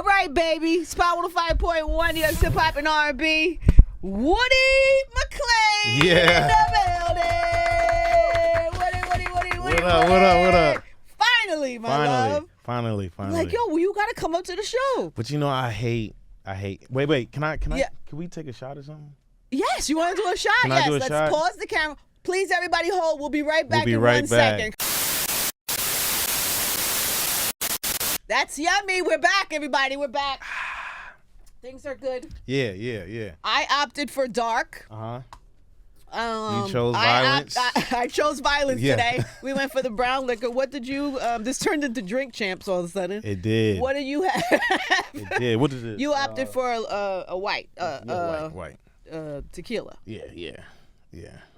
All right, baby. Spot 105.1, New York Hip Hop and R&B. Woody McClain Yeah. in the building. Woody. What up? Finally, my love. Finally. Like, yo, you got to come up to the show. But you know, I hate. Wait. Can Yeah. we take a shot or something? Yes, you want to do a shot? Can I do a Let's shot? pause the camera. Please, everybody hold. We'll be right back We'll be in right 1 back. second. That's yummy. We're back, everybody. We're back. Things are good. Yeah. I opted for dark. You chose violence? I chose violence Yeah. today. We went for the brown liquor. What did you? This turned into drink champs all of a sudden. It did. What do you have? It did. What is it? You opted for a white. White. Tequila. Yeah.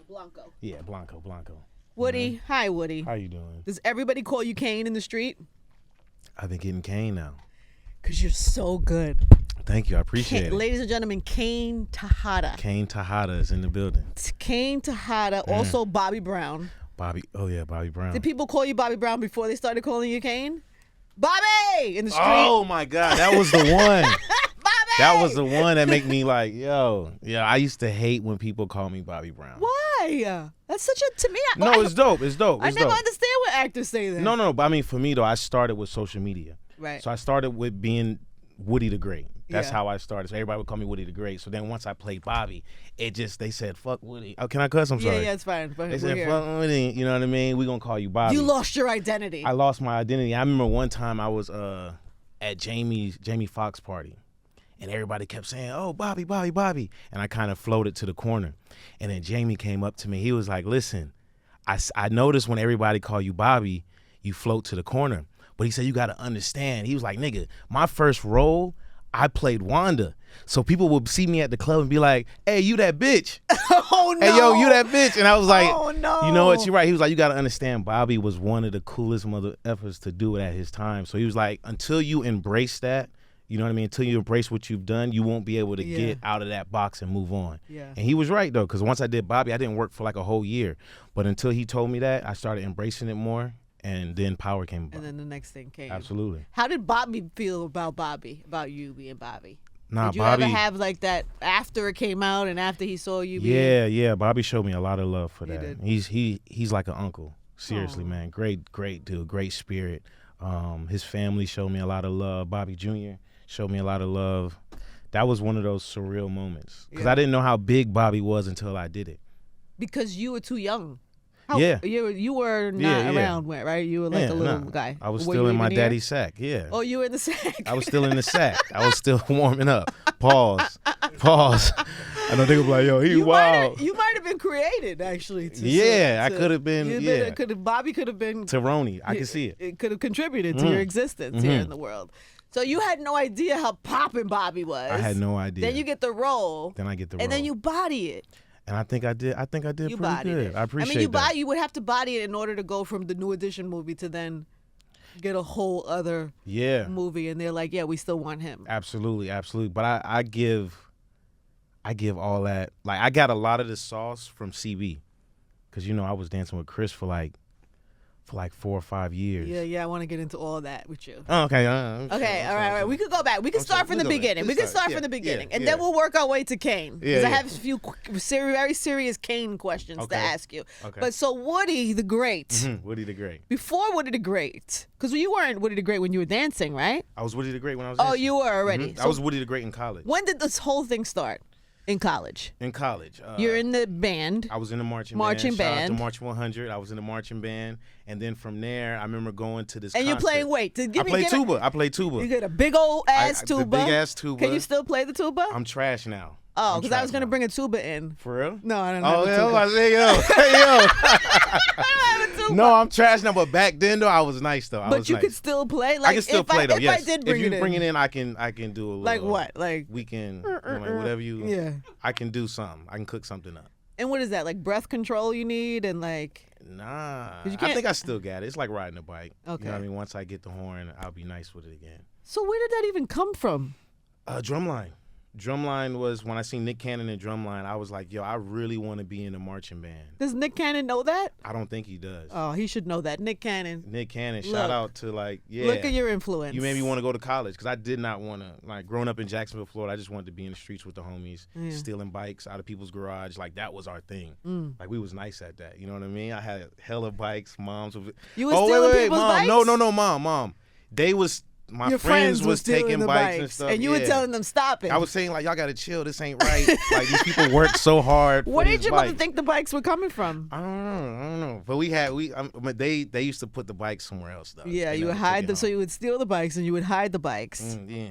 Blanco. Yeah, Blanco. Woody. Hi, Woody. How you doing? Does everybody call you Kane in the street? I've been getting cane now. Because you're so good. Thank you. I appreciate it. Ladies and gentlemen, Kane Tejada. Kane Tejada is in the building. Kane Tejada, also Bobby Brown. Bobby Brown. Did people call you Bobby Brown before they started calling you Kane? Bobby! In the street. Oh my God, that was the one. Bobby! That was the one that make me like, yo. Yeah, I used to hate when people call me Bobby Brown. Why? That's such a, to me. No, it's dope. I never understand when actors say that. No, but I mean, for me though, I started with social media. Right. So I started with being Woody the Great. That's Yeah. how I started. So everybody would call me Woody the Great. So then once I played Bobby, they said, fuck Woody. Oh, can I cuss? I'm sorry. Yeah, it's fine. But They we're said, here. fuck Woody. You know what I mean? We gonna call you Bobby. You lost your identity. I lost my identity. I remember one time I was at Jamie Foxx party, and everybody kept saying, "Oh, Bobby," and I kind of floated to the corner, and then Jamie came up to me. He was like, "Listen, I noticed when everybody call you Bobby, you float to the corner, but he said you got to understand." He was like, "Nigga, my first role, I played Wanda." So people would see me at the club and be like, "Hey, you that bitch." Oh, no. Hey, yo, you that bitch. And I was like, Oh, no. You know what? You're right. He was like, you got to understand, Bobby was one of the coolest mother effers to do it at his time. So he was like, until you embrace that, you know what I mean? Until you embrace what you've done, you won't be able to get out of that box and move on. Yeah. And he was right, though, because once I did Bobby, I didn't work for like a whole year. But until he told me that, I started embracing it more. And then power came about. And then the next thing came. Absolutely. How did Bobby feel about you being Bobby? Nah, Did you Bobby, ever have like that after it came out and after he saw you? Yeah. Bobby showed me a lot of love for that. did. He's like an uncle. Seriously, Aw. man. Great dude. Great spirit. His family showed me a lot of love. Bobby Jr. showed me a lot of love. That was one of those surreal moments because I didn't know how big Bobby was until I did it. Because you were too young. You were not Yeah. around, right? You were like a little guy. I was Were still you in my even here? daddy's sack. Yeah. Oh, you were in the sack. I was still in the sack. I was still warming up. Pause. I don't think I'm like, yo, he wild. You might have been created actually. I could have been. Bobby could have been. Tyrone, I can see it. It could have contributed to your existence here in the world. So you had no idea how poppin' Bobby was. I had no idea. Then you get the role. Then I get the role. And then you body it. And I think I did. You pretty bodied good. it. I appreciate that. You would have to body it in order to go from the New Edition movie to then get a whole other movie. And they're like, yeah, we still want him. Absolutely. But I give all that. Like, I got a lot of the sauce from CB, because I was dancing with Chris for like 4 or 5 years. Yeah. I want to get into all that with you. Oh, okay. Okay, all right. We could go back. We can start from the beginning. We can start from the beginning, and yeah. then we'll work our way to Kane. Because I Yeah. have a few very serious Kane questions to ask you. Okay. But so Woody the Great, Woody the Great. before Woody the Great, because you weren't Woody the Great when you were dancing, right? I was Woody the Great when I was Oh, dancing. you were already. I was Woody the Great in college. When did this whole thing start? In college. In college. You're in the band. I was in the marching band. Shout out to March 100. I was in the marching band. And then from there, I remember going to this And you're concert. playing, I played tuba. I played tuba. You get a big old ass tuba. The big ass tuba. Can you still play the tuba? I'm trash now. Oh, because I was going to bring a tuba in. For real? No, I don't have Oh, a yeah, tuba. I was like, yo. I don't have a tuba. No, I'm trash now, but back then, though, I was nice, though. But you could still play? Like, I can still play, though, yes. If I did bring if you it bring in. it in, I can do a little. Like what? Like weekend, like whatever you. Yeah. I can do something. I can cook something up. And what is that? Like breath control you need and like. Nah. 'Cause you I can't- think I still got it. It's like riding a bike. Okay. You know what I mean? Once I get the horn, I'll be nice with it again. So where did that even come from? Drumline. Drumline was when I seen Nick Cannon in Drumline. I was like, yo, I really want to be in a marching band. Does Nick Cannon know that? I don't think he does. Oh, he should know that. Nick Cannon. Shout out to Look at your influence. You made me want to go to college because I did not want to, growing up in Jacksonville, Florida, I just wanted to be in the streets with the homies, stealing bikes out of people's garage. Like, that was our thing. Like, we was nice at that. You know what I mean? I had hella bikes. Moms. You was stealing people's Mom. bikes? No, Mom. They was... My friends was taking bikes and stuff. And you were telling them, stop it. I was saying, like, y'all got to chill. This ain't right. Like, these people work so hard. Where did your mother think the bikes were coming from? I don't know. But they used to put the bikes somewhere else, though. Yeah, you would hide them. So you would steal the bikes and you would hide the bikes. Yeah.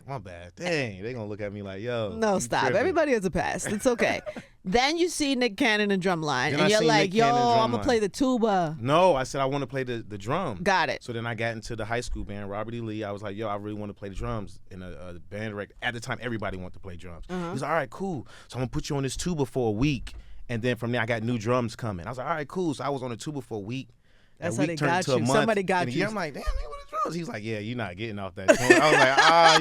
My bad. Dang, they gonna look at me like, yo. No, stop. Tripping. Everybody has a past. It's okay. Then you see Nick Cannon in Drumline, Then and you're like, yo, I'm going to to play the tuba. No, I said I want to play the drum. Got it. So then I got into the high school band, Robert E. Lee. I was like, yo, I really want to play the drums. And a band director, at the time, everybody wanted to play drums. He's like, all right, cool. So I'm going to put you on this tuba for a week. And then from there, I got new drums coming. I was like, all right, cool. So I was on the tuba for a week. That's how they got you. Somebody got you. I'm like, damn, man, what are drums? He's like, yeah, you're not getting off that joint. I was like,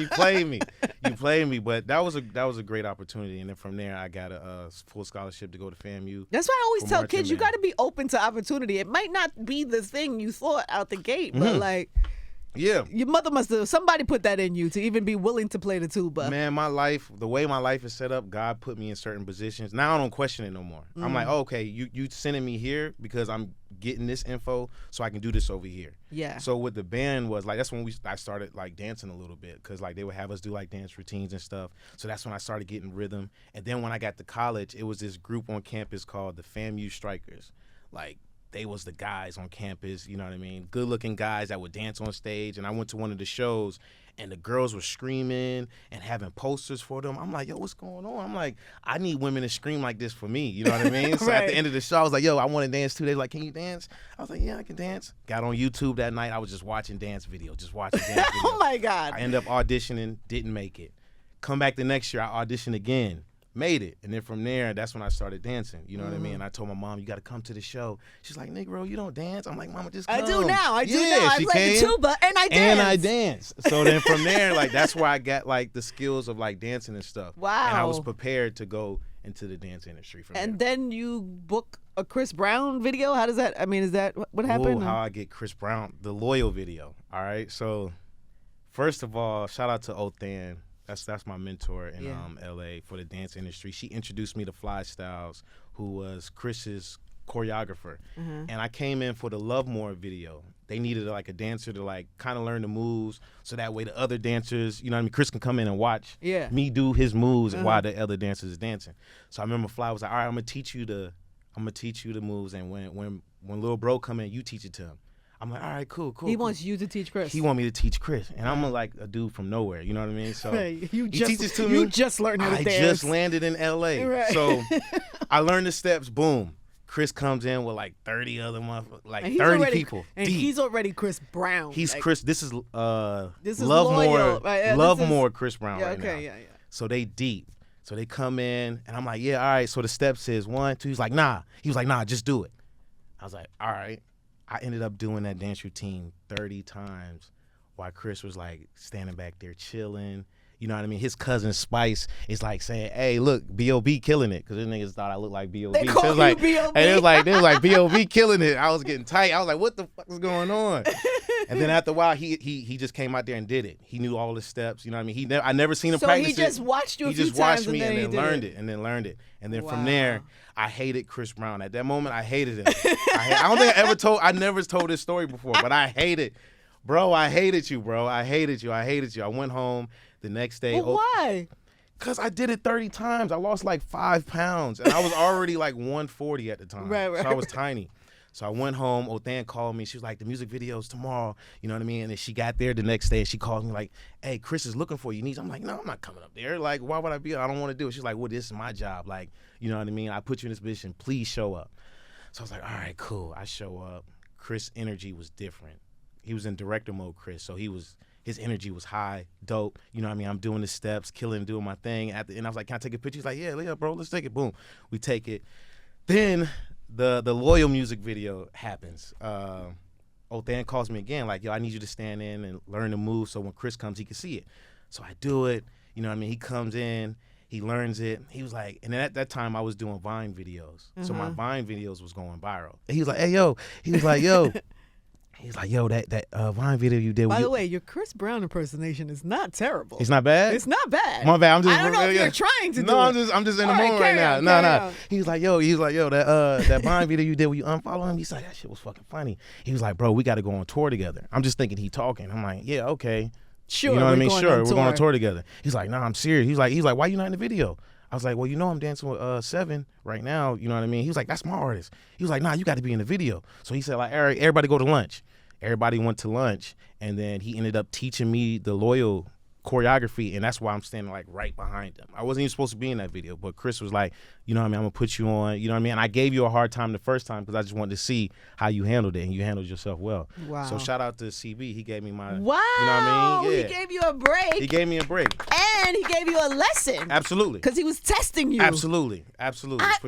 you played me. But that was a great opportunity. And then from there, I got a full scholarship to go to FAMU. That's why I always tell kids, you got to be open to opportunity. It might not be the thing you thought out the gate, but like, yeah, your mother must have, somebody put that in you to even be willing to play the tuba. Man, the way my life is set up, God put me in certain positions. Now I don't question it no more. I'm like, okay, you sending me here because I'm getting this info so I can do this over here. Yeah. So with the band was like, that's when I started like dancing a little bit because like they would have us do like dance routines and stuff. So that's when I started getting rhythm. And then when I got to college, it was this group on campus called the FAMU Strikers. Like, they was the guys on campus, you know what I mean? Good-looking guys that would dance on stage. And I went to one of the shows, and the girls were screaming and having posters for them. I'm like, yo, what's going on? I'm like, I need women to scream like this for me, you know what I mean? So at the end of the show, I was like, yo, I want to dance too. They were like, can you dance? I was like, yeah, I can dance. Got on YouTube that night. I was just watching dance videos, Oh, my God. I ended up auditioning, didn't make it. Come back the next year, I auditioned again. Made it. And then from there, that's when I started dancing. You know what I mean? And I told my mom, you got to come to the show. She's like, Negro, you don't dance? I'm like, Mama, just come. I do now. I she play the tuba and I dance. So then from there, like, that's where I got, like, the skills of, like, dancing and stuff. Wow. And I was prepared to go into the dance industry from And there. then you book a Chris Brown video? How does that, I mean, is that what happened? How I get Chris Brown, the Loyal video. All right? So, first of all, shout out to Othan. That's my mentor in LA for the dance industry. She introduced me to Fly Styles, who was Chris's choreographer. And I came in for the Love More video. They needed like a dancer to like kind of learn the moves so that way the other dancers, you know what I mean, Chris can come in and watch me do his moves while the other dancers is dancing. So I remember Fly was like, all right, I'm gonna teach you the moves, and when little bro come in, you teach it to him. I'm like, all right, cool. He wants you to teach Chris. He want me to teach Chris, and I'm like a dude from nowhere. You know what I mean? So he teaches to me. You just learned how to dance. I just landed in L.A. Right. So I learned the steps. Boom. Chris comes in with like 30 other motherfuckers, like 30 already, people. And deep. He's already Chris Brown. He's like, Chris. This is Love More. Right? Love More Chris Brown right now. Yeah. So they deep. So they come in, and I'm like, yeah, all right. So the steps is 1, 2. He's like, nah. He was like, nah, just do it. I was like, all right. I ended up doing that dance routine 30 times while Chris was like standing back there chilling. You know what I mean? His cousin Spice is like saying, hey, look, B.O.B. killing it. Because these niggas thought I looked like B.O.B. They call you like, B.O.B.? They was like, B.O.B. killing it. I was getting tight. I was like, what the fuck is going on? And then after a while, he just came out there and did it. He knew all the steps. You know what I mean? I never seen him practice it. So he just watched you a few times. He just watched me and then learned it. And then from there, I hated Chris Brown. At that moment, I hated him. I don't think I never told this story before, but I hated, bro. I hated you, bro. I hated you. I went home the next day. But why? Because I did it 30 times. I lost like 5 pounds. And I was already like 140 at the time. Right. So I was tiny. So I went home. Othan called me. She was like, the music video's tomorrow. You know what I mean? And then she got there the next day and she called me like, hey, Chris is looking for you. I'm like, no, I'm not coming up there. Like, why would I be? I don't want to do it. She's like, well, this is my job. Like, you know what I mean? I put you in this position. Please show up. So I was like, all right, cool. I show up. Chris' energy was different. He was in director mode, Chris. So his energy was high, dope. You know what I mean? I'm doing the steps, killing, doing my thing. At the end, I was like, can I take a picture? He's like, yeah, bro, let's take it. Boom. We take it. Then the Loyal music video happens. Othan calls me again, like, yo, I need you to stand in and learn the move so when Chris comes, he can see it. So I do it. You know what I mean? He comes in, he learns it. He was like, and at that time I was doing Vine videos. So my Vine videos was going viral. And he was like, hey, yo. He was like, yo. He's like, yo, that Vine video you did. By the way, your Chris Brown impersonation is not terrible. It's not bad? It's not bad. My bad. I don't know if you're trying to do it. No, I'm just in the moment right now. No. He's like, yo, that Vine video you did where you unfollow him. He's like, that shit was fucking funny. He was like, bro, we got to go on tour together. I'm just thinking he talking. I'm like, yeah, okay. Sure. You know what I mean? Sure, we're going on tour together. He's like, nah, I'm serious. He's like, why you not in the video? I was like, well, you know I'm dancing with Seven right now. You know what I mean? He was like, that's my artist. He was like, nah, you got to be in the video. So he said, like, all right, everybody go to lunch. Everybody went to lunch, and then he ended up teaching me the Loyal choreography, and that's why I'm standing like right behind him. I wasn't even supposed to be in that video, but Chris was like, you know what I mean, I'm gonna put you on, you know what I mean? And I gave you a hard time the first time because I just wanted to see how you handled it, and you handled yourself well. Wow. So shout out to CB. He gave me my, wow. You know what I mean? Yeah. He gave you a break. He gave me a break. And he gave you a lesson. Absolutely. Because he was testing you. Absolutely. I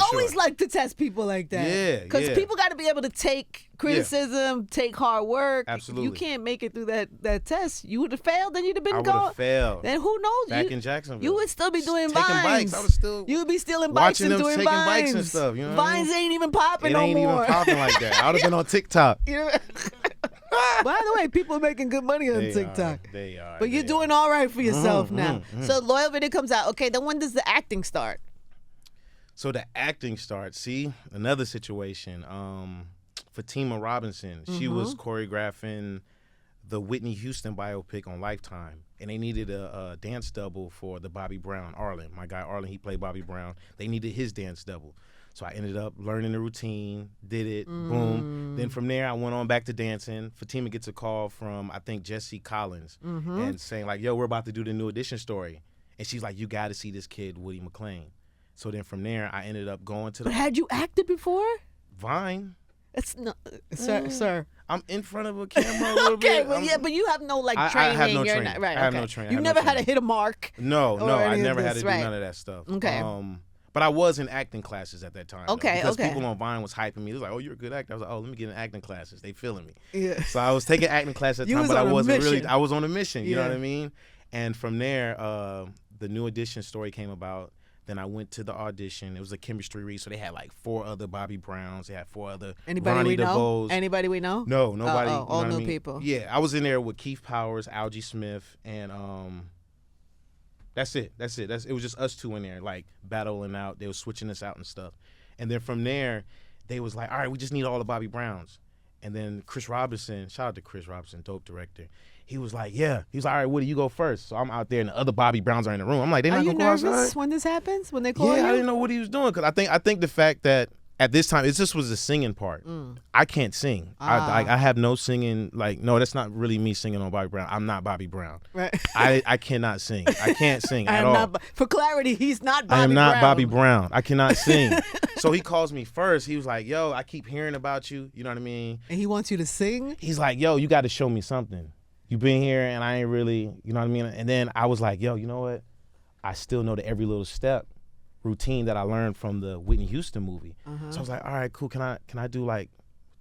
always like to test people like that. Yeah. Because people got to be able to take criticism, take hard work. Absolutely. You can't make it through that test. You would have failed, then you'd have been gone. I would have failed. Then who knows? Back in Jacksonville. You would still be doing taking vines. Bikes. I was still you would be stealing bikes and doing taking vines. Bikes and stuff. You know what Vines I mean? ain't even popping no more. It ain't even popping like that. I would have been on TikTok. You know? By the way, people are making good money on TikTok. They are. But you're doing all right for yourself now. So Loyal video comes out. Okay, then when does the acting start? So the acting starts. See, another situation. Fatima Robinson, she was choreographing the Whitney Houston biopic on Lifetime, and they needed a dance double for the Bobby Brown, Arlen. My guy Arlen, he played Bobby Brown. They needed his dance double. So I ended up learning the routine, did it, boom. Then from there, I went on back to dancing. Fatima gets a call from, I think, Jesse Collins, and saying like, yo, we're about to do the new Audition story. And she's like, you got to see this kid, Woody McClain. So then from there, I ended up going to the... But had you acted before? Vine. It's not, sir. I'm in front of a camera a little okay, bit. but you have no training. I have no training. Not, right, I have no training. You never had to hit a mark. No, I never had to do none of that stuff. Okay. But I was in acting classes at that time. Okay, because people on Vine was hyping me. They was like, oh, you're a good actor. I was like, oh, let me get in acting classes. They feeling me. Yeah. So I was taking acting classes at the time, but I wasn't really. I was on a mission. You know what I mean? And from there, the new Audition story came about. Then I went to the audition. It was a chemistry read, so they had like 4 other Bobby Browns. They had 4 other Ronnie DeVoes. Anybody we know? No, nobody. All new people. Yeah, I was in there with Keith Powers, Algie Smith, and that's it. It was just us 2 in there, like battling out. They were switching us out and stuff. And then from there, they was like, all right, we just need all the Bobby Browns. And then Chris Robinson, shout out to Chris Robinson, dope director. He was like, yeah. He was like, all right, Woody, you go first. So I'm out there, and the other Bobby Browns are in the room. I'm like, they're not going to go outside? Are you nervous when this happens, when they call you? Yeah, I didn't know what he was doing. Because I think the fact that at this time, it just was the singing part. I can't sing. I have no singing. Like, no, that's not really me singing on Bobby Brown. I'm not Bobby Brown. Right. I cannot sing. I can't sing at all. For clarity, he's not Bobby Brown. I am not Bobby Brown. I cannot sing. So he calls me first. He was like, yo, I keep hearing about you. You know what I mean? And he wants you to sing? He's like, yo, you got to show me something. You been here and I ain't really, you know what I mean? And then I was like, yo, you know what? I still know the every little step routine that I learned from the Whitney Houston movie. So I was like, all right, cool. Can I do like,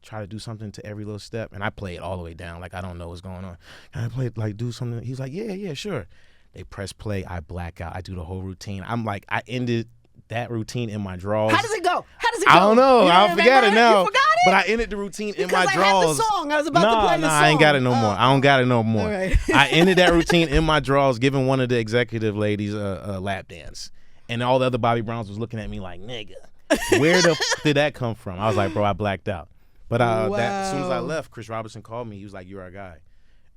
try to do something to every little step? And I play it all the way down. Like, I don't know what's going on. Can I play, like, do something? He's like, yeah, sure. They press play. I black out. I do the whole routine. I'm like, I ended that routine in my drawers. How does it go? I don't know. I forgot it now. You forgot it? But I ended the routine in my drawers. Because I had the song. I was about to play the song. I ain't got it no more. I don't got it no more. All right. I ended that routine in my drawers, giving one of the executive ladies a lap dance. And all the other Bobby Browns was looking at me like, nigga, where the did that come from? I was like, bro, I blacked out. But as soon as I left, Chris Robinson called me. He was like, you're our guy.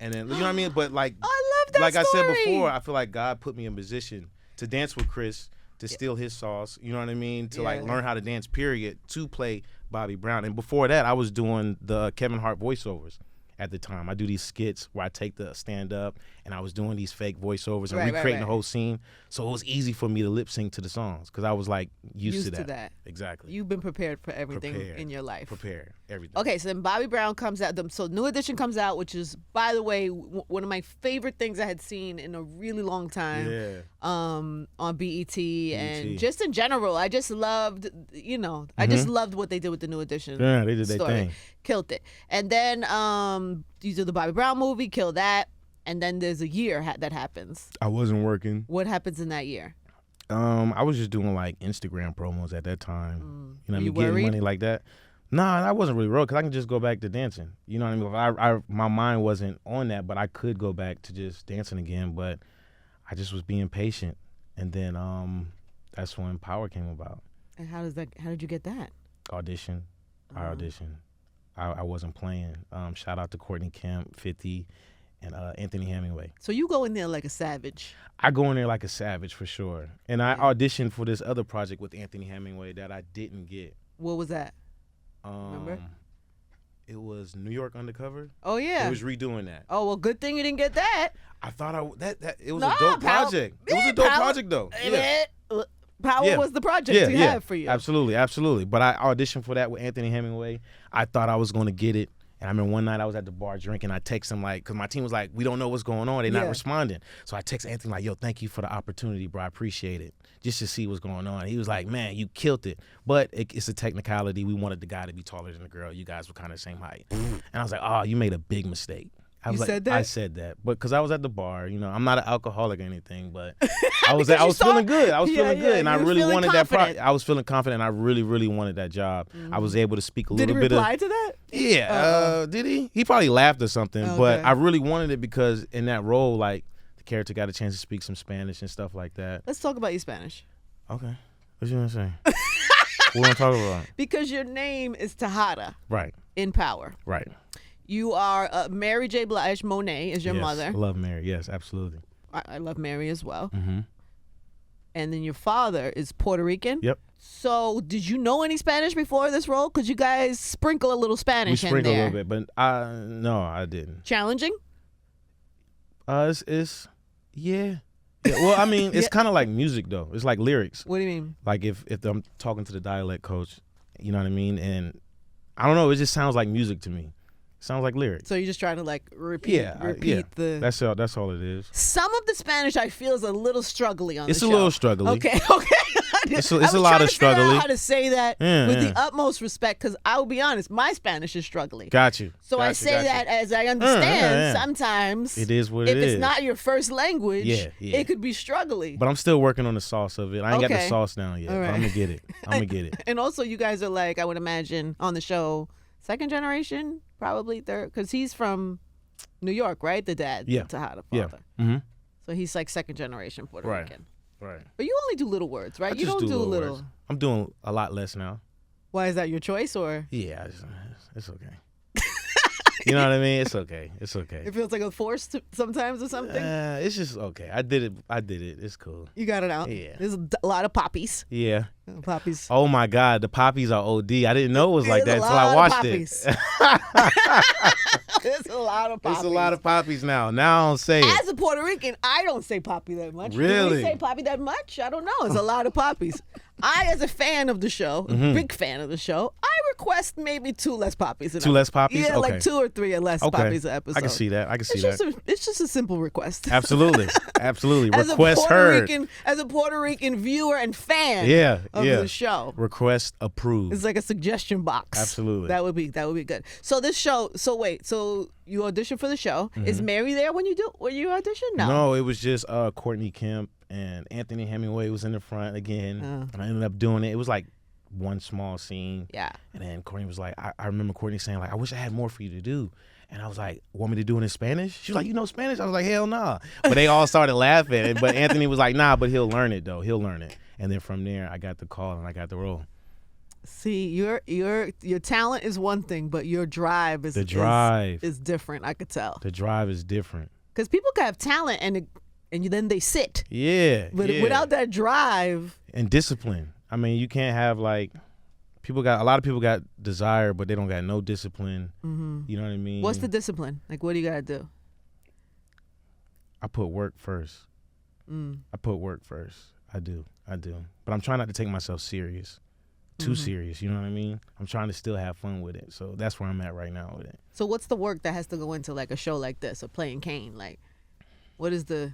And then, you know what I mean? But like, I love that like story. I said before, I feel like God put me in position to dance with Chris, to steal his sauce, you know what I mean? To like learn how to dance, period, to play Bobby Brown. And before that, I was doing the Kevin Hart voiceovers at the time. I do these skits where I take the stand up and I was doing these fake voiceovers and recreating the whole scene. So it was easy for me to lip sync to the songs because I was like used to that. Exactly. You've been prepared for everything in your life. Prepared, everything. Okay, so then Bobby Brown comes out. So New Edition comes out, which is, by the way, one of my favorite things I had seen in a really long time on BET. And just in general. I just loved, I just loved what they did with the New Edition. Yeah, they did their thing. Killed it. And then you do the Bobby Brown movie, killed that. and then there's a year that happens. I wasn't working. What happens in that year? I was just doing like Instagram promos at that time. You know, you getting worried? money like that. Nah, I wasn't really worried because I can just go back to dancing. You know what I mean? My mind wasn't on that, but I could go back to just dancing again. But I just was being patient, and then that's when Power came about. And how did you get that? Audition. I auditioned. I wasn't playing. Shout out to Courtney Kemp, 50, and Anthony Hemingway. So you go in there like a savage. I go in there like a savage for sure. And I auditioned for this other project with Anthony Hemingway that I didn't get. What was that? Remember? It was New York Undercover. Oh yeah. It was redoing that. Oh well, good thing you didn't get that. I thought it was a dope project. It was a dope project though. Yeah. Power was the project he had for you. Absolutely. But I auditioned for that with Anthony Hemingway. I thought I was going to get it. And I remember one night I was at the bar drinking. I text him like, because my team was like, we don't know what's going on. They're not responding. So I text Anthony like, yo, thank you for the opportunity, bro. I appreciate it. Just to see what's going on. He was like, man, you killed it. But it's a technicality. We wanted the guy to be taller than the girl. You guys were kind of the same height. And I was like, oh, you made a big mistake. I said that? I said that. But because I was at the bar, you know, I'm not an alcoholic or anything, but I was feeling good. I was feeling good. And I really wanted that project. I was feeling confident. And I really, really wanted that job. I was able to speak a little bit of. Did he reply to that? Yeah. Did he? He probably laughed or something. Okay. But I really wanted it because in that role, like, the character got a chance to speak some Spanish and stuff like that. Let's talk about your Spanish. Okay. What you want to say? What want to talk about? Because your name is Tejada. Right. In Power. Right. You are Mary J. Blige. Monet is your mother. I love Mary. Yes, absolutely. I love Mary as well. Mm-hmm. And then your father is Puerto Rican. Yep. So did you know any Spanish before this role? Because you guys sprinkle a little Spanish in there. We sprinkle a little bit, but no, I didn't. Challenging? It's yeah. Well, I mean, it's kind of like music though. It's like lyrics. What do you mean? Like if I'm talking to the dialect coach, you know what I mean? And I don't know, it just sounds like music to me. Sounds like lyrics. So you just try to like repeat the. That's all it is. Some of the Spanish I feel is a little struggly on the show. It's a little struggly. Okay. It's a lot of struggly. How to say that with the utmost respect, because I will be honest, my Spanish is struggly. Got you. So I say that as I understand. Sometimes it is what it is. If it's not your first language, it could be struggly. But I'm still working on the sauce of it. I ain't got the sauce down yet. Right. But I'm gonna get it. And also, you guys are like, I would imagine on the show, second generation, probably third, because he's from New York, right? The dad, Tejada father. Yeah. Mm-hmm. So he's like second generation Puerto Rican. Right. But you only do little words, right? You don't do little. Words. I'm doing a lot less now. Why, is that your choice or? Yeah, it's okay. You know what I mean? It's okay. It feels like a force sometimes or something? It's just okay. I did it. It's cool. You got it out? Yeah. There's a lot of poppies. Yeah. Poppies. Oh my God, the poppies are OD. I didn't know it was like that until I watched it. There's a lot of poppies. There's a lot of poppies now. Now I don't say it. As a Puerto Rican, I don't say poppy that much. Really? Do we say poppy that much? I don't know. It's a lot of poppies. I, as a fan of the show, a big fan of the show, I request maybe 2 less poppies. Two less poppies? Yeah, okay. like 2 or 3 less poppies an episode. I can see that. It's just a simple request. Absolutely. Request heard. As a Puerto Rican viewer and fan of the show. Request approved. It's like a suggestion box. Absolutely. That would be good. So this show, so you audition for the show. Mm-hmm. Is Mary there when you audition? No, it was just Courtney Kemp and Anthony Hemingway was in the front again. And I ended up doing it. It was like one small scene. Yeah. And then Courtney was like, I remember Courtney saying like, I wish I had more for you to do. And I was like, want me to do it in Spanish? She was like, you know Spanish? I was like, hell nah. But they all started laughing. But Anthony was like, nah, but he'll learn it though. He'll learn it. And then from there, I got the call and I got the role. See, your talent is one thing, but your drive is different. I could tell. The drive is different. Because people can have talent and then they sit. Yeah. But without that drive and discipline, I mean, you can't have like a lot of people got desire, but they don't got no discipline. Mm-hmm. You know what I mean? What's the discipline? Like, what do you gotta do? I put work first. I do. But I'm trying not to take myself serious. Too serious, you know what I mean? I'm trying to still have fun with it. So that's where I'm at right now with it. So what's the work that has to go into like a show like this or playing Kane? Like, what is it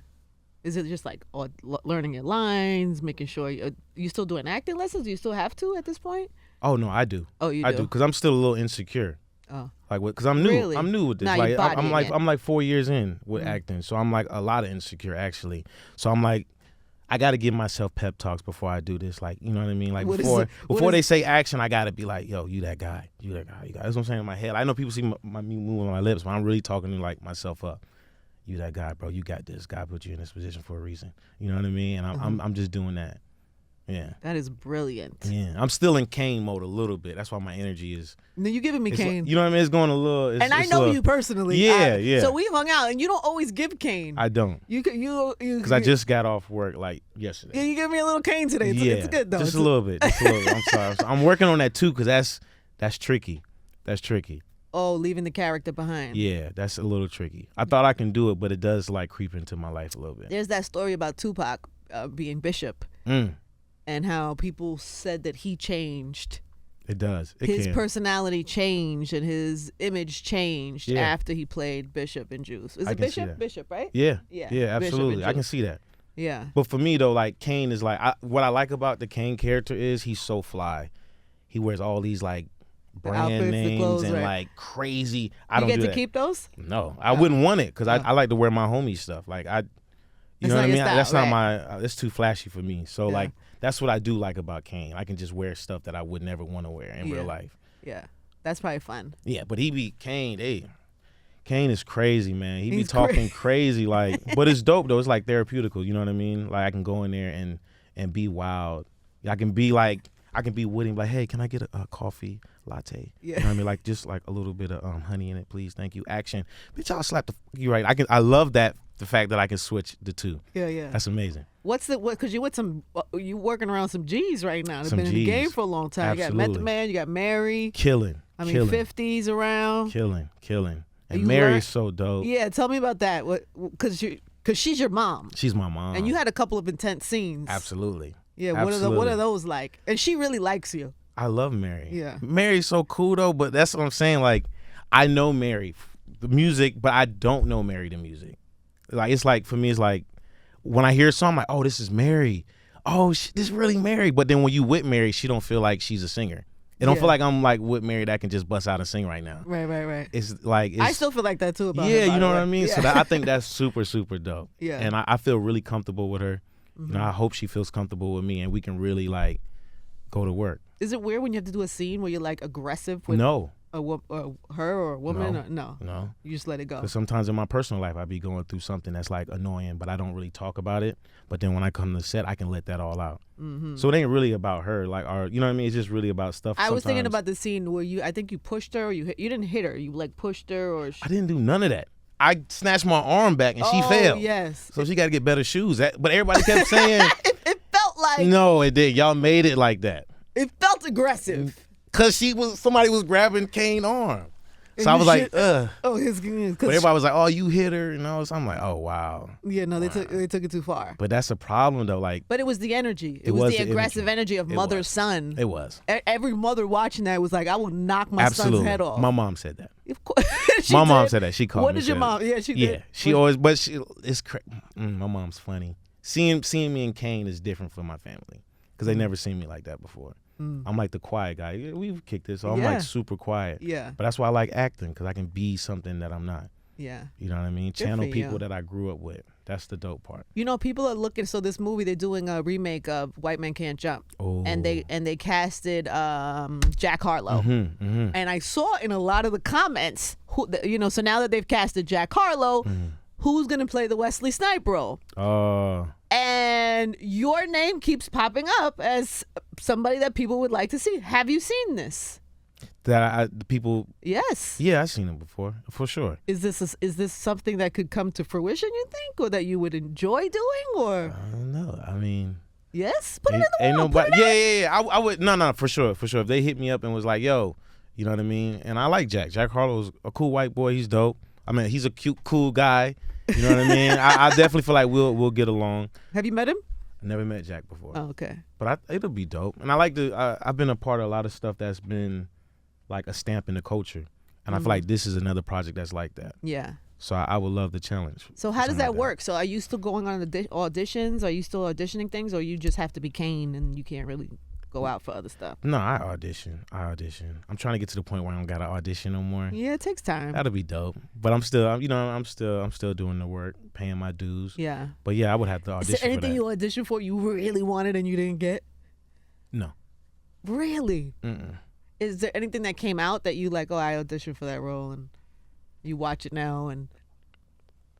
just like learning your lines, making sure you still doing acting lessons? Do you still have to at this point? Oh, no, I do. Oh, you do? I do, because I'm still a little insecure. Oh. Like, because I'm new. Really? I'm new with this. Now Like, you're bodying it. I'm like 4 years in with acting, so I'm like a lot of insecure actually. So I'm like, I got to give myself pep talks before I do this. Like, you know what I mean? Like before they say action, I got to be like, yo, you that guy. You that guy. That's what I'm saying in my head. I know people see me moving my lips, but I'm really talking to like myself up. You that guy, bro. You got this. God put you in this position for a reason. You know what I mean? And I'm just doing that. Yeah. That is brilliant. Yeah. I'm still in Kane mode a little bit. That's why my energy is. No, you giving me Kane. Like, you know what I mean? It's going a little. And I know you personally. Yeah. So we've hung out, and you don't always give Kane. I don't. You because I just got off work like yesterday. Yeah, you give me a little Kane today. It's good though. Just a little bit. I'm sorry. I'm working on that too because that's tricky. That's tricky. Oh, leaving the character behind. Yeah, that's a little tricky. I thought I can do it, but it does like creep into my life a little bit. There's that story about Tupac being Bishop. And how people said that he changed. It does. His personality changed and his image changed after he played Bishop in Juice. Is it Bishop? Bishop, right? Yeah, absolutely. I can see that. Yeah. But for me though, like Kane is like what I like about the Kane character is he's so fly. He wears all these like brand outfits, names clothes, and right. like crazy. You get to keep those? No, I wouldn't want it because I like to wear my homie stuff. Like you know what I mean? That's not my. It's too flashy for me. So like. That's what I do like about Kane. I can just wear stuff that I would never want to wear in real life. Yeah, that's probably fun. Yeah, but he be Kane. Kane is crazy, man. He be talking crazy, like. But it's dope though. It's like therapeutical. You know what I mean? Like I can go in there and be wild. I can be witty, like, hey, can I get a coffee latte? Yeah. You know what I mean? Like just like a little bit of honey in it, please. Thank you. Action. Bitch, I'll slap you right. I love that. The fact that I can switch the two. Yeah. That's amazing. Because you working around some G's right now. They've been in the G's. game for a long time. Absolutely. You got Method Man, you got Mary. Killing. 50s around. Killing. And Mary's so dope. Yeah, tell me about that. Because she's your mom. She's my mom. And you had a couple of intense scenes. Absolutely. Yeah, what are those like? And she really likes you. I love Mary. Yeah. Mary's so cool though, but that's what I'm saying. Like, I know Mary, the music, but I don't know Mary, the music. Like it's like for me, it's like when I hear a song, I'm like, oh, this is Mary. Oh, this is really Mary. But then when you with Mary, she don't feel like she's a singer. It don't feel like I'm like with Mary that can just bust out and sing right now. Right. It's like I still feel like that too about her. Yeah, you know what I mean. Yeah. So I think that's super dope. Yeah, and I feel really comfortable with her. You know, I hope she feels comfortable with me, and we can really like go to work. Is it weird when you have to do a scene where you're like aggressive with No. Her or a woman? No. You just let it go. Because sometimes in my personal life, I be going through something that's like annoying, but I don't really talk about it. But then when I come to set, I can let that all out. So it ain't really about her, like, or you know what I mean? It's just really about stuff. I was thinking about the scene where I think you pushed her, or you didn't hit her. You like pushed her, or I didn't do none of that. I snatched my arm back and she fell. Yes. So she got to get better shoes. But everybody kept saying it felt like no, it did. Y'all made it like that. It felt aggressive. Cause somebody was grabbing Kane's arm, so I was like, ugh. Oh, but everybody was like, oh, you hit her, and I'm like, oh wow. Yeah, no, they took it too far. But that's a problem though, like. But it was the energy. It was the aggressive energy of mother son. It was. Every mother watching that was like, I will knock my son's head off. My mom said that. Of course. My mom said that. She called me. What did your mom? Yeah, she did. Yeah, she always. But it's my mom's funny. Seeing me and Kane is different for my family because they never seen me like that before. I'm like the quiet guy. Yeah, we've kicked it, so I'm like super quiet. Yeah. But that's why I like acting, because I can be something that I'm not. Yeah. You know what I mean? Channel people that I grew up with. That's the dope part. You know, people are looking. So this movie, they're doing a remake of White Man Can't Jump. Oh. And they casted Jack Harlow. And I saw in a lot of the comments, so now that they've casted Jack Harlow, who's gonna play the Wesley Snipes role? And your name keeps popping up as somebody that people would like to see. Have you seen this? The people. Yes. Yeah, I've seen it before, for sure. Is this something that could come to fruition, you think, or that you would enjoy doing, or? I don't know. I mean. Yes, put it in the world. Yeah. I would. No, for sure. If they hit me up and was like, yo, you know what I mean? And I like Jack. Jack Harlow's a cool white boy. He's dope. I mean, he's a cute, cool guy. You know what I mean? I definitely feel like we'll get along. Have you met him? I never met Jack before. Oh, okay. But it'll be dope. And I like I've been a part of a lot of stuff that's been like a stamp in the culture. And I feel like this is another project that's like that. Yeah. So I would love the challenge. So how does that work? So are you still going on the auditions? Are you still auditioning things, or you just have to be Kane and you can't really? go out for other stuff? No, I audition. I'm trying to get to the point where I don't gotta audition no more. Yeah, it takes time. That'll be dope. But I'm still doing the work, paying my dues. Yeah. But yeah, I would have to audition. Is there anything for that. you auditioned for you really wanted and you didn't get? No. Really? Mm-mm. Is there anything that came out that you like? Oh, I auditioned for that role, and you watch it now, and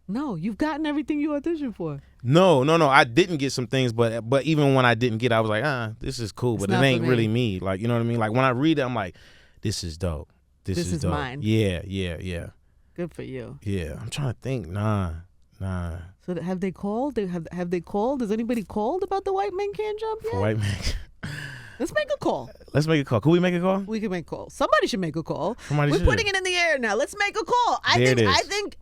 no, you've gotten everything you auditioned for. No. I didn't get some things, but even when I didn't get it, I was like, this is cool, but it ain't really me. Like, you know what I mean? Like when I read it, I'm like, this is dope. This is dope. Mine. Yeah. Good for you. Yeah, I'm trying to think. Nah. So have they called? Have they called? Has anybody called about the White Men Can't Jump yet? For White Men. Let's make a call. Could we make a call? We can make a call. Somebody should make a call. We're putting it in the air now. Let's make a call. I think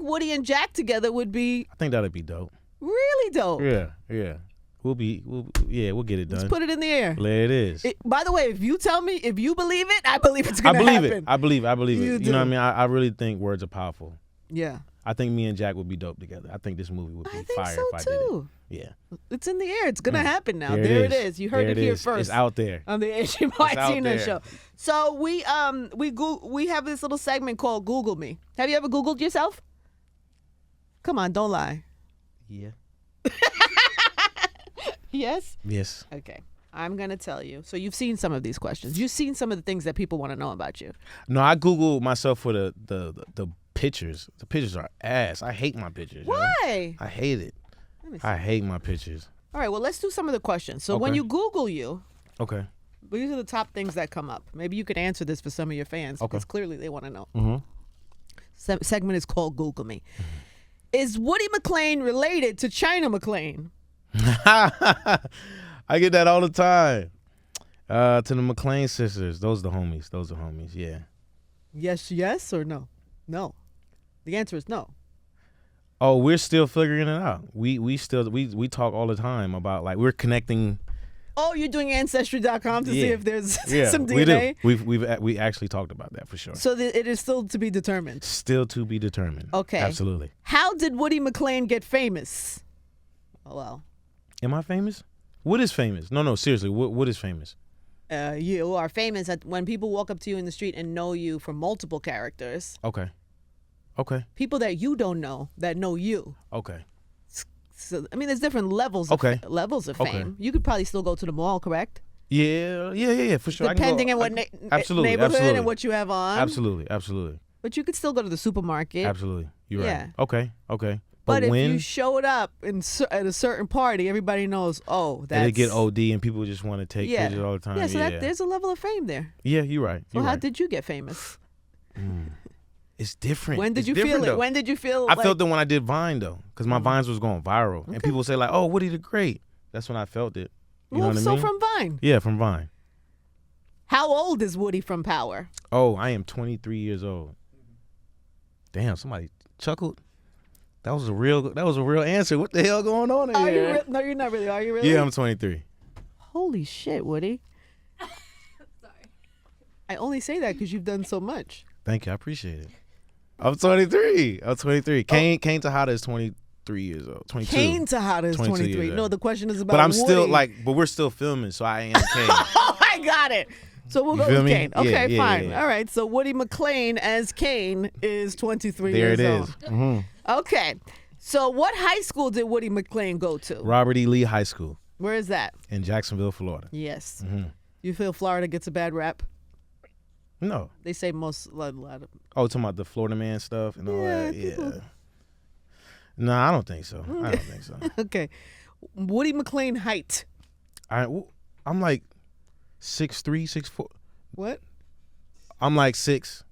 Woody and Jack together would be. I think that'd be dope. Really dope. Yeah. We'll get it done. Let's put it in the air. There it is. By the way, if you tell me, if you believe it, I believe it's gonna happen. I believe it. You know what I mean? I really think words are powerful. Yeah. I think me and Jack would be dope together. I think this movie would be fire if I did it. Yeah. It's in the air. It's going to happen now. There it is. You heard it here first. It's out there. On the Angie Martinez show. So we have this little segment called Google Me. Have you ever Googled yourself? Come on, don't lie. Yeah. Yes? Yes. Okay. I'm going to tell you. So you've seen some of these questions. You've seen some of the things that people want to know about you. No, I Googled myself for the pictures. The pictures are ass. I hate my pictures. Why? I hate it. I hate my pictures. All right, well, let's do some of the questions. So when you Google you, okay, these are the top things that come up. Maybe you could answer this for some of your fans because clearly they want to know. Mm-hmm. Segment is called Google Me. Is Woody McClain related to China McClain? I get that all the time. To the McClain sisters. Those are the homies. Yeah. Yes or no? No. The answer is no. Oh, we're still figuring it out. We talk all the time about, like, we're connecting. Oh, you're doing Ancestry.com to see if there's some DNA? We do. We actually talked about that for sure. So it is still to be determined? Still to be determined. Okay. Absolutely. How did Woody McClain get famous? Oh, well. Am I famous? What is famous? No, seriously. What is famous? You are famous when people walk up to you in the street and know you for multiple characters. Okay. People that you don't know that know you. Okay. So I mean, there's different levels. Levels of fame. You could probably still go to the mall, correct? Yeah, for sure. Depending on what neighborhood and what you have on. Absolutely. But you could still go to the supermarket. Absolutely. You're right. Okay. But if you showed up at a certain party, everybody knows, and they get OD and people just want to take pictures all the time. Yeah, so there's a level of fame there. Yeah, you're right. So how did you get famous? It's different. When did you feel it? When did you feel I felt it when I did Vine, though, because my Vines was going viral. And people say, like, oh, Woody the Great. That's when I felt it. You know what I mean? From Vine? Yeah, from Vine. How old is Woody from Power? Oh, I am 23 years old. Damn, somebody chuckled. That was a real answer. What the hell going on in here? No, you're not really. Are you really? Yeah, I'm 23. Holy shit, Woody. Sorry. I only say that because you've done so much. Thank you. I appreciate it. I'm 23. Kane Tejada is 23 years old. 22. Kane Tejada is 23. No, the question is about But I'm Woody. still but we're still filming, so I am Kane. Oh, I got it. So we'll go with Kane. Okay, fine. Yeah. All right. So Woody McClain as Kane is 23 years old. There it is. Mm-hmm. Okay. So what high school did Woody McClain go to? Robert E. Lee High School. Where is that? In Jacksonville, Florida. Yes. Mm-hmm. You feel Florida gets a bad rap? No. They say a lot of. Oh, talking about the Florida man stuff and all that? Yeah. No, I don't think so. Okay. Woody McClain height? I'm like 6'3", 6'4". What? I'm like 6'.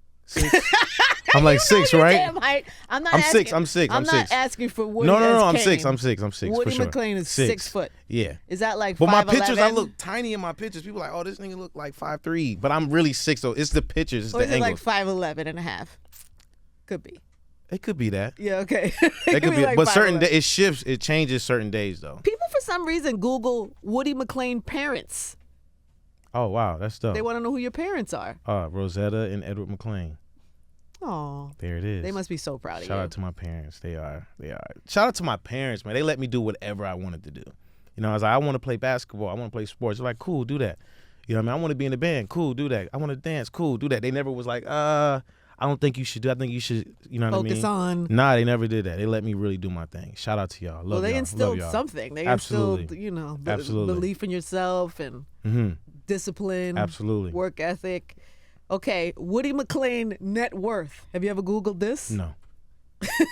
I'm like 6, right? Damn height. I'm not. I'm 6. I'm not asking for Woody. No. I'm Kane. 6. I'm 6. Woody for sure. McClain is 6 foot. Yeah. Is that like? But 5'11"? my pictures, I look tiny in my pictures. People are like, oh, this nigga look like 5'3", but I'm really 6. So it's the pictures. It's or the is it angles. like 5'11" and a half? Could be. It could be that. Yeah. Okay. It could be. Like but certain days it shifts. It changes certain days though. People for some reason Google Woody McClain parents. Oh wow, that's dope. They want to know who your parents are. Rosetta and Edward McClain. Oh, there it is. They must be so proud of you. Shout out to my parents. They are. Shout out to my parents, man. They let me do whatever I wanted to do. You know, I was like, I want to play basketball. I want to play sports. They're like, cool, do that. You know what I mean? I want to be in the band. Cool, do that. I want to dance. Cool, do that. They never was like, I don't think you should do. I think you should, you know what I mean? Focus on. Nah, they never did that. They let me really do my thing. Shout out to y'all. Love they y'all. instilled y'all. something. They Absolutely. instilled, you know, Absolutely. belief in yourself and discipline. Absolutely. Work ethic. Okay, Woody McClain net worth. Have you ever Googled this? No.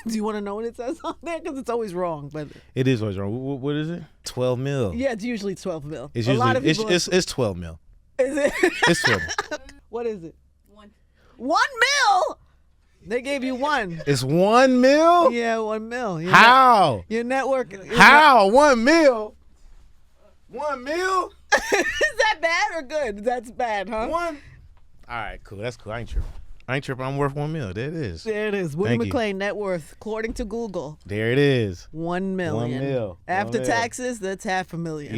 Do you want to know what it says on there? Because it's always wrong. But it is always wrong. What is it? 12 mil. Yeah, it's usually 12 mil. It's usually, a lot of people it's 12 mil. Is it? It's 12 mil. What is it? 1 mil? They gave you one. It's 1 mil? Yeah, 1 mil. How? Your network. How? 1 mil? 1 mil? Is that bad or good? That's bad, huh? One. All right, cool. That's cool. I ain't tripping. I'm worth 1 mil. There it is. There it is. Woody McClain net worth, according to Google. There it is. 1 million. 1 mil. After taxes, that's $500,000.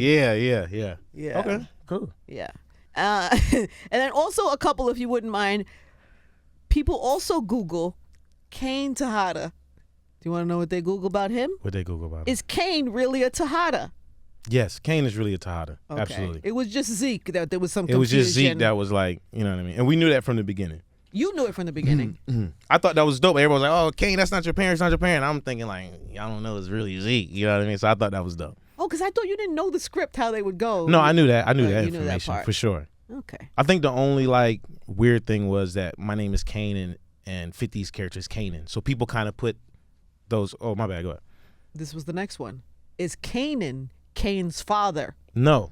Yeah. Okay, cool. Yeah. And then also a couple, if you wouldn't mind, people also Google Kane Tejada. Do you want to know what they Google about him? What they Google about him? Is Kane really a Tejada? Yes, Kane is really a Tejada. Okay. Absolutely. It was just Zeke that there was some confusion. It was just Zeke that was like, you know what I mean? And we knew that from the beginning. You knew it from the beginning. I thought that was dope. Everybody was like, oh, Kane, that's not your parent, it's not your parent. I'm thinking like, y'all don't know it's really Zeke. You know what I mean? So I thought that was dope. Oh, because I thought you didn't know the script, how they would go. No, I knew that. I knew that you knew information that for sure. Okay. I think the only like weird thing was that my name is Kane and 50's character is Kanan. So people kind of put those, oh, my bad, go ahead. This was the next one. Is Kanan Kane's father? No.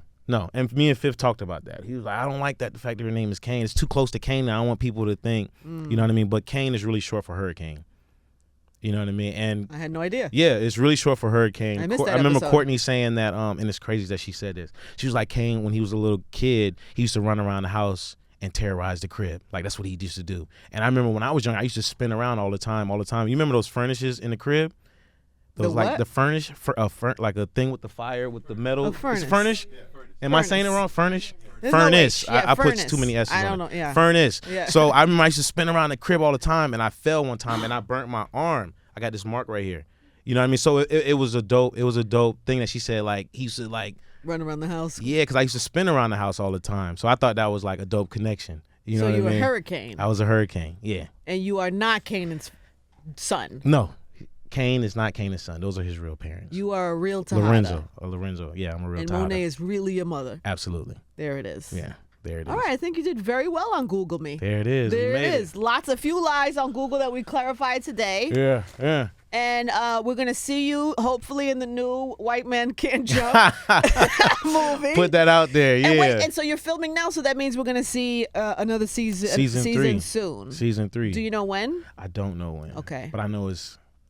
And me and Fifth talked about that. He was like, I don't like that, the fact that her name is Kane. It's too close to Kane. I don't want people to think, you know what I mean? But Kane is really short for hurricane. You know what I mean? And I had no idea. Yeah, it's really short for hurricane. I missed that remember episode. Courtney saying that, and it's crazy that she said this. She was like, Kane, when he was a little kid, he used to run around the house and terrorize the crib. Like, that's what he used to do. And I remember when I was young, I used to spin around all the time. You remember those furnaces in the crib? Those, the what? like the furnish, like a thing with the fire, with the metal. A furnace. It's furnish? Yeah, furnace. Am I saying it wrong? Furnish? There's Furnace. No way. Yeah, I furnace. put too many S's on it. I don't know. Yeah. Furnace. Yeah. So I remember I used to spin around the crib all the time, and I fell one time, and I burnt my arm. I got this mark right here. You know what I mean? So it was a dope thing that she said, like, he used to, like, run around the house. Yeah, because I used to spin around the house all the time. So I thought that was like a dope connection. You know what I mean? So you were a hurricane. I was a hurricane, yeah. And you are not Kanan's son. No. Kane is not Kanan's son. Those are his real parents. You are a real Tejada. Lorenzo. Yeah, I'm a real and Tejada. Monet is really your mother. Absolutely. There it is. Yeah, there it is. All right, I think you did very well on Google Me. There it is. There it is. Lots of few lies on Google that we clarified today. Yeah. And we're going to see you, hopefully, in the new White Man Can't Jump movie. Put that out there, yeah. And so you're filming now, so that means we're going to see another season soon. Season 3. Do you know when? I don't know when. Okay. But I know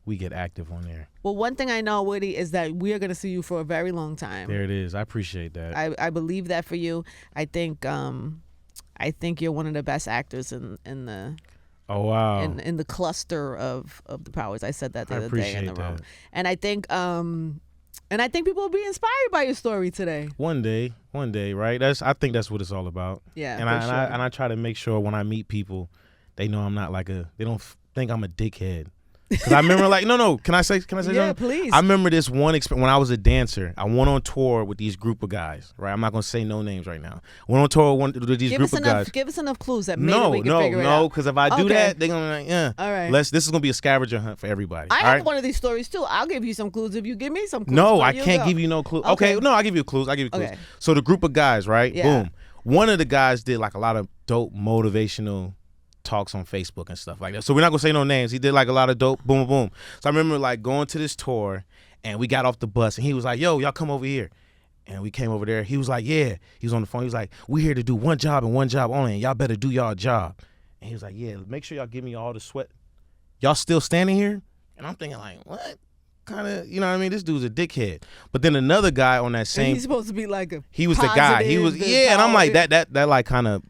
we get active on there. Well, one thing I know, Woody, is that we are going to see you for a very long time. There it is. I appreciate that. I believe that for you. I think you're one of the best actors in the... Oh wow! In the cluster of the powers, I said that the other day in the room, that. and I think people will be inspired by your story today. One day, right? I think that's what it's all about. Yeah, and I try to make sure when I meet people, they know I'm not they don't think I'm a dickhead. Because I remember, like, no. Can I say something? Yeah, please. I remember this one experience when I was a dancer. I went on tour with these group of guys. Right, I'm not gonna say no names right now. Went on tour with these group of guys. Give us enough clues that maybe we can figure it out. No, because if I do that, they're gonna be like, yeah. All right. This is gonna be a scavenger hunt for everybody. I have one of these stories too. I'll give you some clues if you give me some clues. No, I can't give you no clues. Okay, no, I'll give you clues. Okay. So the group of guys, right? Yeah. Boom. One of the guys did like a lot of dope motivational talks on Facebook and stuff like that. So we're not gonna say no names. He did like a lot of dope, boom, boom. So I remember like going to this tour, and we got off the bus, and he was like, "Yo, y'all come over here." And we came over there. He was like, "Yeah." He was on the phone. He was like, "We here to do one job and one job only, and y'all better do y'all job." And he was like, "Yeah, make sure y'all give me all the sweat." Y'all still standing here? And I'm thinking like, what? Kind of, you know what I mean? This dude's a dickhead. But then another guy on that same. And he's supposed to be like a. He was the guy. He was and I'm like that like kind of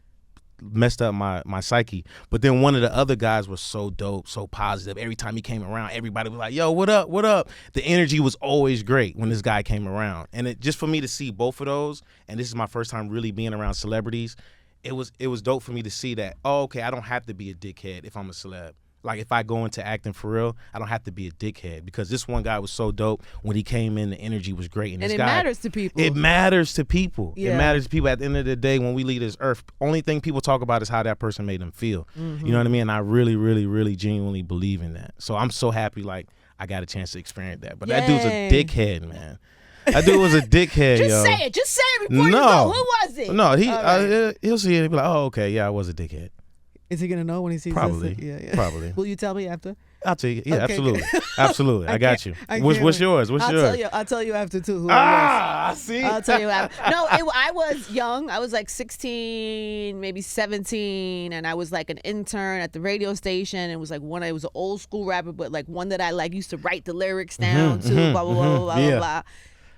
messed up my psyche. But then one of the other guys was so dope, so positive. Every time he came around, everybody was like, "Yo, what up?" The energy was always great when this guy came around. And it just for me to see both of those, and this is my first time really being around celebrities, it was dope for me to see that, oh, okay, I don't have to be a dickhead if I'm a celeb. like if I go into acting for real, I don't have to be a dickhead, because this one guy was so dope. When he came in, the energy was great. And this it guy, matters to people. It matters to people. Yeah. It matters to people. At the end of the day, when we leave this earth, only thing people talk about is how that person made them feel. Mm-hmm. You know what I mean? And I really, really, really genuinely believe in that. So I'm so happy like I got a chance to experience that. But that dude's a dickhead, man. That dude was a dickhead, Just say it. Just say it before you go. Who was it? No, he'll see it and be like, oh, okay, yeah, I was a dickhead. Is he going to know when he sees Probably. this? Yeah. Probably. Will you tell me after? I'll tell you. Yeah, Okay, absolutely. good. Absolutely. I got you. What's yours? I'll tell you after too. Who I see. I'll tell you after. No, I was young. I was like 16, maybe 17, and I was like an intern at the radio station. It was like it was an old school rapper, but like one that I like used to write the lyrics down to, blah, blah, blah, blah, blah, blah.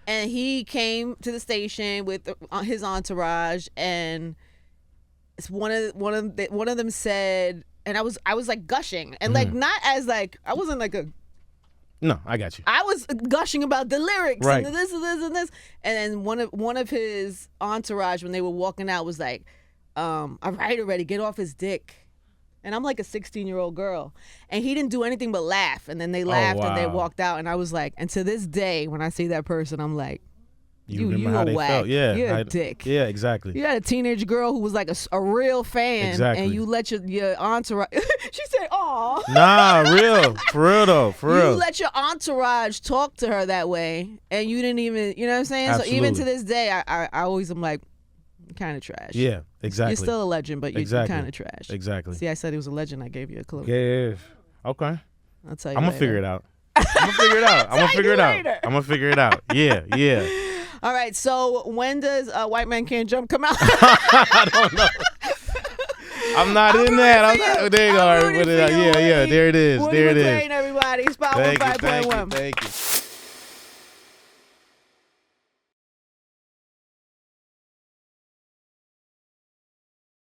And he came to the station with his entourage, and one of them said, and I was like gushing, and like not as like I wasn't like a. No, I got you. I was gushing about the lyrics right. and this and this and this, and then one of his entourage, when they were walking out, was like, "All right, already, get off his dick." And I'm like a 16-year-old girl, and he didn't do anything but laugh. And then they laughed and they walked out, and I was like, and to this day, when I see that person, I'm like, you how they whack. felt. Yeah, you're a dick. Yeah, exactly. You had a teenage girl who was like a real fan, exactly. and you let your entourage. She said, "Aw." Nah, real, for real though, for real. You let your entourage talk to her that way, and you didn't even, you know what I'm saying? Absolutely. So even to this day, I always am like, kind of trash. Yeah, exactly. You're still a legend, but you're kind of trash. Exactly. See, I said he was a legend. I gave you a clue. Yeah. Okay. I'll tell you. I'm gonna figure it out. I'm gonna figure it out. I'm gonna figure it out. Yeah. All right. So when does White Man Can't Jump come out? I don't know. I'm not in that. There you go. Yeah. There it is. Woody There it is. McClain, everybody. Spot 105.1. Thank you.